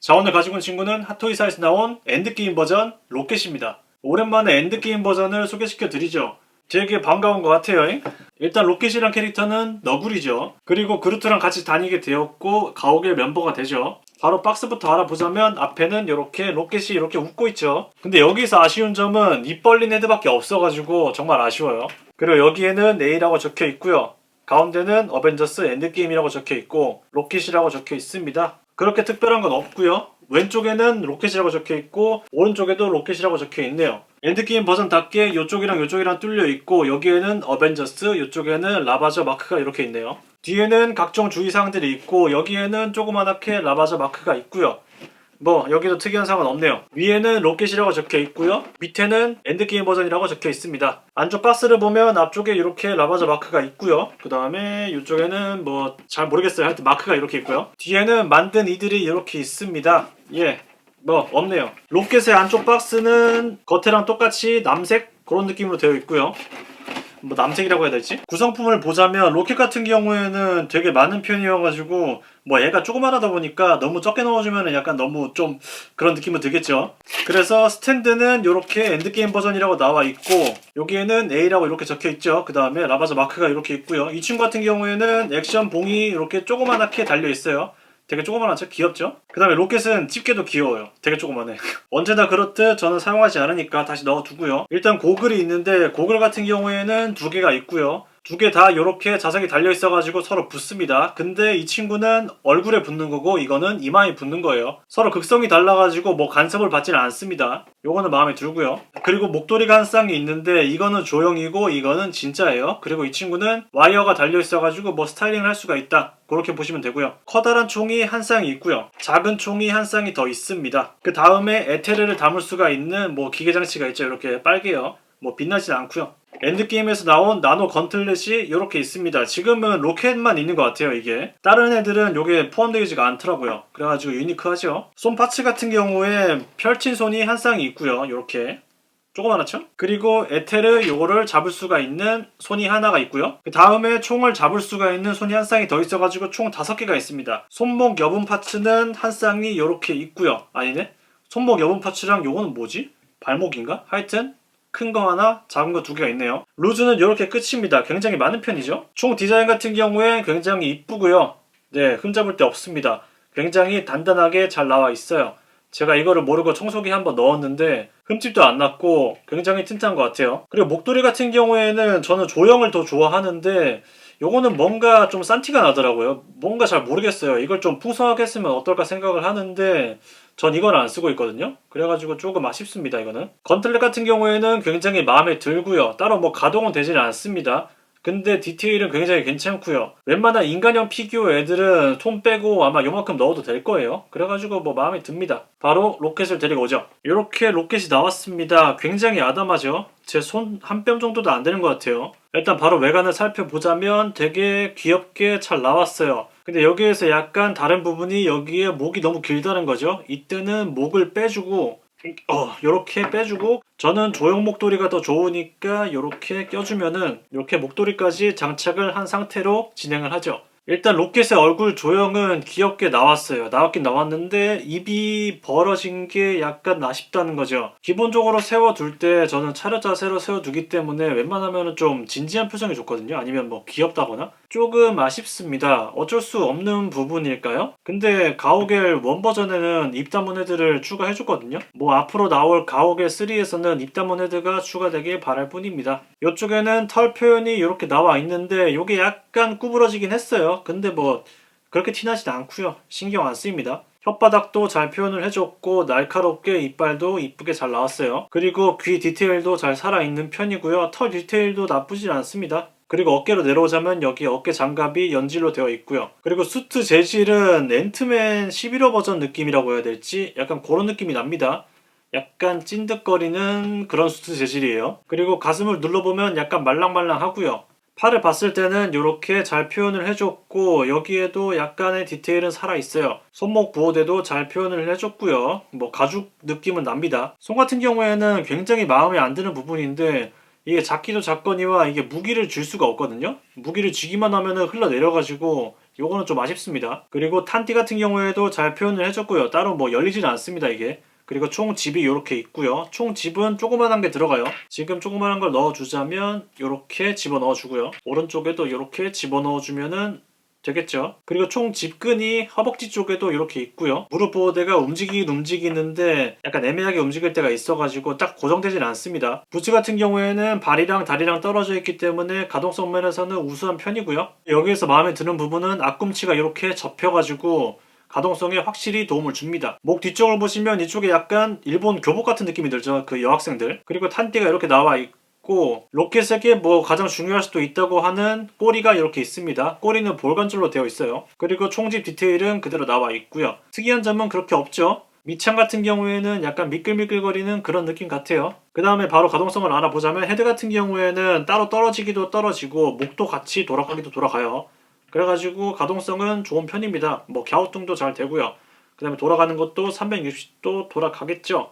자, 오늘 가지고 온 친구는 핫토이사에서 나온 엔드게임 버전 로켓입니다. 오랜만에 엔드게임 버전을 소개시켜 드리죠. 되게 반가운 것 같아요. 일단 로켓이란 캐릭터는 너구리죠. 그리고 그루트랑 같이 다니게 되었고 가오갤 멤버가 되죠. 바로 박스부터 알아보자면 앞에는 이렇게 로켓이 이렇게 웃고 있죠. 근데 여기서 아쉬운 점은 입 벌린 헤드밖에 없어가지고 정말 아쉬워요. 그리고 여기에는 A라고 적혀 있고요. 가운데는 어벤져스 엔드게임이라고 적혀 있고 로켓이라고 적혀 있습니다. 그렇게 특별한 건 없고요. 왼쪽에는 로켓이라고 적혀 있고 오른쪽에도 로켓이라고 적혀 있네요. 엔드게임 버전답게 이쪽이랑 이쪽이랑 뚫려 있고 여기에는 어벤져스, 이쪽에는 라바저 마크가 이렇게 있네요. 뒤에는 각종 주의사항들이 있고 여기에는 조그만하게 라바저 마크가 있고요. 뭐 여기도 특이한 사항은 없네요. 위에는 로켓이라고 적혀 있고요. 밑에는 엔드게임 버전이라고 적혀 있습니다. 안쪽 박스를 보면 앞쪽에 이렇게 라바저 마크가 있고요. 그 다음에 이쪽에는 뭐 잘 모르겠어요. 하여튼 마크가 이렇게 있고요. 뒤에는 만든 이들이 이렇게 있습니다. 예, 뭐 없네요. 로켓의 안쪽 박스는 겉에랑 똑같이 남색 그런 느낌으로 되어 있고요. 뭐 남색이라고 해야 될지? 구성품을 보자면 로켓 같은 경우에는 되게 많은 편이어가지고 뭐 얘가 조그만하다 보니까 너무 적게 넣어주면 약간 너무 좀 그런 느낌은 들겠죠. 그래서 스탠드는 이렇게 엔드게임 버전이라고 나와 있고 여기에는 A라고 이렇게 적혀 있죠. 그 다음에 라바저 마크가 이렇게 있고요. 이 친구 같은 경우에는 액션 봉이 이렇게 조그만하게 달려 있어요. 되게 조그만하죠? 귀엽죠? 그 다음에 로켓은 집게도 귀여워요. 되게 조그만해. 언제나 그렇듯 저는 사용하지 않으니까 다시 넣어두고요. 일단 고글이 있는데 고글 같은 경우에는 두 개가 있고요. 두 개 다 이렇게 자석이 달려있어가지고 서로 붙습니다. 근데 이 친구는 얼굴에 붙는 거고 이거는 이마에 붙는 거예요. 서로 극성이 달라가지고 뭐 간섭을 받지는 않습니다. 요거는 마음에 들고요. 그리고 목도리가 한 쌍이 있는데 이거는 조형이고 이거는 진짜예요. 그리고 이 친구는 와이어가 달려있어가지고 뭐 스타일링을 할 수가 있다. 그렇게 보시면 되고요. 커다란 총이 한 쌍이 있고요. 작은 총이 한 쌍이 더 있습니다. 그 다음에 에테르를 담을 수가 있는 뭐 기계장치가 있죠. 이렇게 빨개요. 뭐 빛나진 않고요. 엔드게임에서 나온 나노 건틀렛이 이렇게 있습니다. 지금은 로켓만 있는 것 같아요. 이게 다른 애들은 이게 포함되지가 않더라고요. 그래가지고 유니크하죠. 손 파츠 같은 경우에 펼친 손이 한 쌍이 있고요. 이렇게 조그만하죠? 그리고 에테르 요거를 잡을 수가 있는 손이 하나가 있고요. 그 다음에 총을 잡을 수가 있는 손이 한 쌍이 더 있어가지고 총 5개가 있습니다. 손목 여분 파츠는 한 쌍이 이렇게 있고요. 아니네? 손목 여분 파츠랑 요거는 뭐지? 발목인가? 하여튼 큰 거 하나, 작은 거 2개가 있네요. 루즈는 이렇게 끝입니다. 굉장히 많은 편이죠. 총 디자인 같은 경우에 굉장히 이쁘고요. 네, 흠잡을 데 없습니다. 굉장히 단단하게 잘 나와 있어요. 제가 이거를 모르고 청소기 한번 넣었는데 흠집도 안 났고 굉장히 튼튼한 것 같아요. 그리고 목도리 같은 경우에는 저는 조형을 더 좋아하는데 요거는 뭔가 좀 싼 티가 나더라고요. 뭔가 잘 모르겠어요. 이걸 좀 풍성하게 했으면 어떨까 생각을 하는데 전 이걸 안 쓰고 있거든요. 그래가지고 조금 아쉽습니다. 이거는 건틀렛 같은 경우에는 굉장히 마음에 들고요. 따로 뭐 가동은 되지는 않습니다. 근데 디테일은 굉장히 괜찮고요. 웬만한 인간형 피규어 애들은 손 빼고 아마 요만큼 넣어도 될 거예요. 그래가지고 뭐 마음에 듭니다. 바로 로켓을 데리고 오죠. 이렇게 로켓이 나왔습니다. 굉장히 아담하죠. 제 손 한 뼘 정도도 안 되는 것 같아요. 일단 바로 외관을 살펴보자면 되게 귀엽게 잘 나왔어요. 근데 여기에서 약간 다른 부분이 여기에 목이 너무 길다는 거죠. 이때는 목을 빼주고 요렇게 빼주고 저는 조형 목도리가 더 좋으니까 요렇게 껴주면은 이렇게 목도리까지 장착을 한 상태로 진행을 하죠. 일단 로켓의 얼굴 조형은 귀엽게 나왔어요. 나왔긴 나왔는데 입이 벌어진 게 약간 아쉽다는 거죠. 기본적으로 세워둘 때 저는 차렷 자세로 세워두기 때문에 웬만하면 좀 진지한 표정이 좋거든요. 아니면 뭐 귀엽다거나 조금 아쉽습니다. 어쩔 수 없는 부분일까요? 근데 가오갤 1 버전에는 입 다문 헤드를 추가해줬거든요. 뭐 앞으로 나올 가오갤 3에서는 입 다문 헤드가 추가되길 바랄 뿐입니다. 이쪽에는 털 표현이 이렇게 나와 있는데 이게 약간 구부러지긴 했어요. 근데 뭐 그렇게 티나진 않고요. 신경 안 쓰입니다. 혓바닥도 잘 표현을 해줬고 날카롭게 이빨도 이쁘게 잘 나왔어요. 그리고 귀 디테일도 잘 살아있는 편이고요. 털 디테일도 나쁘진 않습니다. 그리고 어깨로 내려오자면 여기 어깨 장갑이 연질로 되어 있고요. 그리고 수트 재질은 앤트맨 11호 버전 느낌이라고 해야 될지 약간 그런 느낌이 납니다. 약간 찐득거리는 그런 수트 재질이에요. 그리고 가슴을 눌러보면 약간 말랑말랑하고요. 팔을 봤을 때는 이렇게 잘 표현을 해줬고 여기에도 약간의 디테일은 살아있어요. 손목 부호대도 잘 표현을 해줬고요. 뭐 가죽 느낌은 납니다. 손 같은 경우에는 굉장히 마음에 안 드는 부분인데 이게 작기도 작거니와 이게 무기를 줄 수가 없거든요. 무기를 쥐기만 하면은 흘러내려가지고 요거는 좀 아쉽습니다. 그리고 탄띠 같은 경우에도 잘 표현을 해줬고요. 따로 뭐 열리지는 않습니다 이게. 그리고 총 집이 이렇게 있고요. 총 집은 조그만한 게 들어가요. 지금 조그만한 걸 넣어주자면 이렇게 집어넣어 주고요. 오른쪽에도 이렇게 집어넣어 주면은 되겠죠. 그리고 총 집근이 허벅지 쪽에도 이렇게 있고요. 무릎 보호대가 움직이긴 움직이는데 약간 애매하게 움직일 때가 있어가지고 딱 고정되진 않습니다. 부츠 같은 경우에는 발이랑 다리랑 떨어져 있기 때문에 가동성 면에서는 우수한 편이고요. 여기에서 마음에 드는 부분은 앞꿈치가 이렇게 접혀가지고 가동성에 확실히 도움을 줍니다. 목 뒤쪽을 보시면 이쪽에 약간 일본 교복 같은 느낌이 들죠. 그 여학생들. 그리고 탄띠가 이렇게 나와 있고 로켓에게 뭐 가장 중요할 수도 있다고 하는 꼬리가 이렇게 있습니다. 꼬리는 볼관줄로 되어 있어요. 그리고 총집 디테일은 그대로 나와 있고요. 특이한 점은 그렇게 없죠. 밑창 같은 경우에는 약간 미끌미끌거리는 그런 느낌 같아요. 그 다음에 바로 가동성을 알아보자면 헤드 같은 경우에는 따로 떨어지기도 떨어지고 목도 같이 돌아가기도 돌아가요. 그래가지고 가동성은 좋은 편입니다. 뭐 갸우뚱도 잘 되고요. 그 다음에 돌아가는 것도 360도 돌아가겠죠.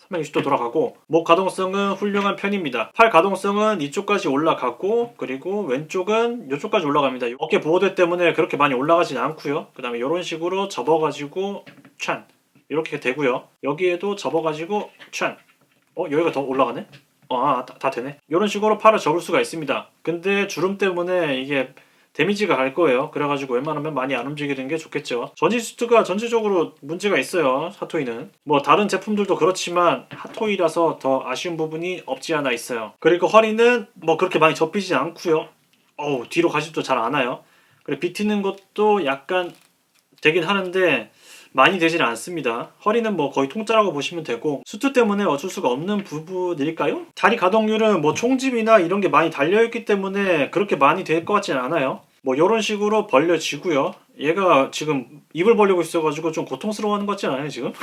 360도 돌아가고 목 가동성은 훌륭한 편입니다. 팔 가동성은 이쪽까지 올라가고 그리고 왼쪽은 이쪽까지 올라갑니다. 어깨 보호대 때문에 그렇게 많이 올라가진 않고요. 그 다음에 이런 식으로 접어가지고 촨 이렇게 되고요. 여기에도 접어가지고 촨 여기가 더 올라가네? 다 되네. 이런 식으로 팔을 접을 수가 있습니다. 근데 주름 때문에 이게 데미지가 갈 거예요. 그래가지고 웬만하면 많이 안 움직이는 게 좋겠죠. 전지 수트가 전체적으로 문제가 있어요. 핫토이는. 뭐 다른 제품들도 그렇지만 핫토이라서 더 아쉬운 부분이 없지 않아 있어요. 그리고 허리는 뭐 그렇게 많이 접히지 않고요. 뒤로 가지도 잘 안 와요. 그리고 비티는 것도 약간 되긴 하는데 많이 되지는 않습니다. 허리는 뭐 거의 통짜라고 보시면 되고 수트 때문에 어쩔 수가 없는 부분일까요? 다리 가동률은 뭐 총집이나 이런 게 많이 달려있기 때문에 그렇게 많이 될 것 같지는 않아요. 뭐 이런 식으로 벌려지고요. 얘가 지금 입을 벌리고 있어가지고 좀 고통스러워하는 것 같지 않아요 지금?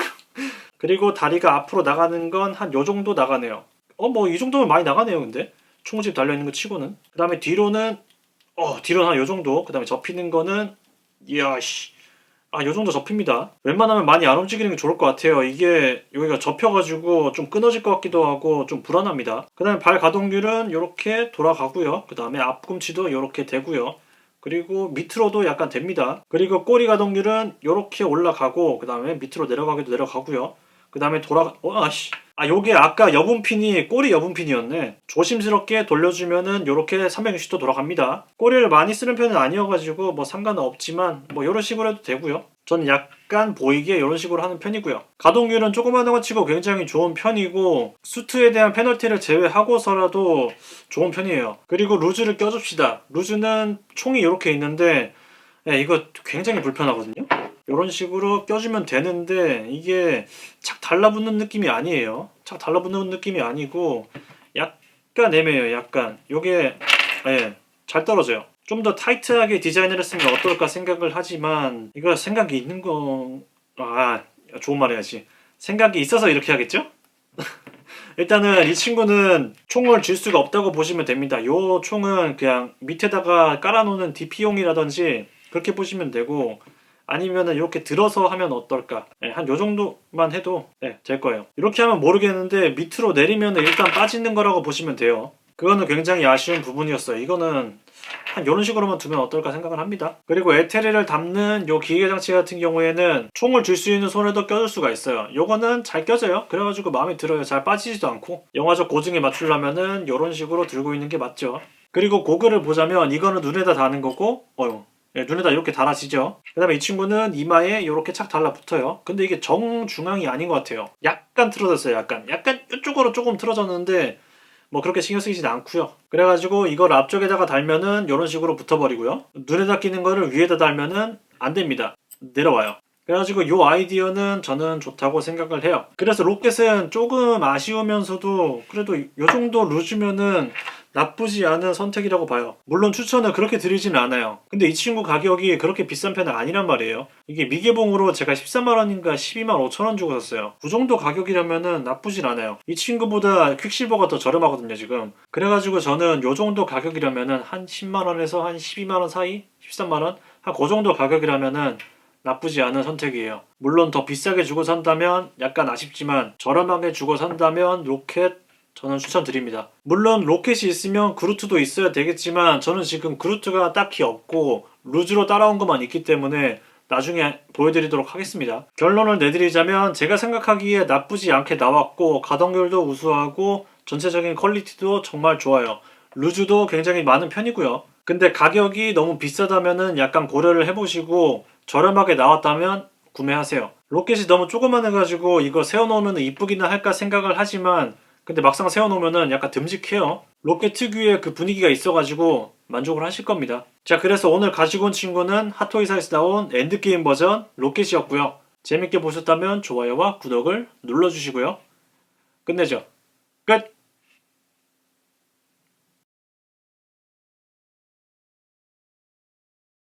그리고 다리가 앞으로 나가는 건 한 요 정도 나가네요. 뭐 이 정도면 많이 나가네요 근데 총집 달려있는 거 치고는. 그 다음에 뒤로는 뒤로는 한 요 정도. 그 다음에 접히는 거는 이야씨 요 정도 접힙니다. 웬만하면 많이 안 움직이는 게 좋을 것 같아요. 이게 여기가 접혀가지고 좀 끊어질 것 같기도 하고 좀 불안합니다. 그 다음에 발 가동률은 이렇게 돌아가고요. 그 다음에 앞꿈치도 이렇게 되고요. 그리고 밑으로도 약간 됩니다. 그리고 꼬리 가동률은 이렇게 올라가고 그 다음에 밑으로 내려가기도 내려가고요. 그 다음에 요게 아까 여분핀이 꼬리 여분핀이었네. 조심스럽게 돌려주면은 이렇게 360도 돌아갑니다. 꼬리를 많이 쓰는 편은 아니어가지고 뭐 상관은 없지만 뭐 이런 식으로 해도 되고요. 저는 약간 보이게 이런 식으로 하는 편이고요. 가동률은 조그마한 거 치고 굉장히 좋은 편이고 수트에 대한 페널티를 제외하고서라도 좋은 편이에요. 그리고 루즈를 껴줍시다. 루즈는 총이 이렇게 있는데 이거 굉장히 불편하거든요. 이런 식으로 껴주면 되는데 이게 착 달라붙는 느낌이 아니에요. 착 달라붙는 느낌이 아니고 약간 애매해요. 약간 요게 잘 떨어져요. 좀 더 타이트하게 디자인을 했으면 어떨까 생각을 하지만 이거 생각이 있는 거 좋은 말 해야지. 생각이 있어서 이렇게 하겠죠? 일단은 이 친구는 총을 줄 수가 없다고 보시면 됩니다. 요 총은 그냥 밑에다가 깔아놓는 DP용이라든지 그렇게 보시면 되고 아니면은 이렇게 들어서 하면 어떨까? 한 요 정도만 해도 될 거예요. 이렇게 하면 모르겠는데 밑으로 내리면 일단 빠지는 거라고 보시면 돼요. 그거는 굉장히 아쉬운 부분이었어요. 이거는 한 이런 식으로만 두면 어떨까 생각을 합니다. 그리고 에테리를 담는 요 기계 장치 같은 경우에는 총을 줄 수 있는 손에도 껴줄 수가 있어요. 요거는 잘 껴져요. 그래가지고 마음에 들어요. 잘 빠지지도 않고 영화적 고증에 맞추려면은 이런 식으로 들고 있는 게 맞죠. 그리고 고글을 보자면 이거는 눈에다 다는 거고 눈에다 이렇게 달아지죠. 그 다음에 이 친구는 이마에 이렇게 착 달라붙어요. 근데 이게 정중앙이 아닌 것 같아요. 약간 틀어졌어요. 약간 이쪽으로 조금 틀어졌는데 뭐 그렇게 신경 쓰이진 않고요. 그래가지고 이걸 앞쪽에다가 달면은 이런 식으로 붙어버리고요. 눈에다 끼는 거를 위에다 달면은 안 됩니다. 내려와요. 그래가지고 이 아이디어는 저는 좋다고 생각을 해요. 그래서 로켓은 조금 아쉬우면서도 그래도 이 정도 루즈면은 나쁘지 않은 선택이라고 봐요. 물론 추천을 그렇게 드리지는 않아요. 근데 이 친구 가격이 그렇게 비싼 편은 아니란 말이에요. 이게 미개봉으로 제가 13만원인가 12만 5천원 주고 샀어요. 그 정도 가격이라면은 나쁘진 않아요. 이 친구보다 퀵실버가 더 저렴하거든요 지금. 그래가지고 저는 요 정도 가격이라면은 한 10만원에서 한 12만원 사이? 13만원? 한 그 정도 가격이라면은 나쁘지 않은 선택이에요. 물론 더 비싸게 주고 산다면 약간 아쉽지만 저렴하게 주고 산다면 로켓 저는 추천드립니다. 물론 로켓이 있으면 그루트도 있어야 되겠지만 저는 지금 그루트가 딱히 없고 루즈로 따라온 것만 있기 때문에 나중에 보여드리도록 하겠습니다. 결론을 내드리자면 제가 생각하기에 나쁘지 않게 나왔고 가동률도 우수하고 전체적인 퀄리티도 정말 좋아요. 루즈도 굉장히 많은 편이고요. 근데 가격이 너무 비싸다면은 약간 고려를 해보시고 저렴하게 나왔다면 구매하세요. 로켓이 너무 조그만해가지고 이거 세워놓으면 이쁘기는 할까 생각을 하지만 근데 막상 세워놓으면 약간 듬직해요. 로켓 특유의 그 분위기가 있어가지고 만족을 하실 겁니다. 자, 그래서 오늘 가지고 온 친구는 핫토이사에서 나온 엔드게임 버전 로켓이었고요. 재밌게 보셨다면 좋아요와 구독을 눌러주시고요. 끝내죠. 끝!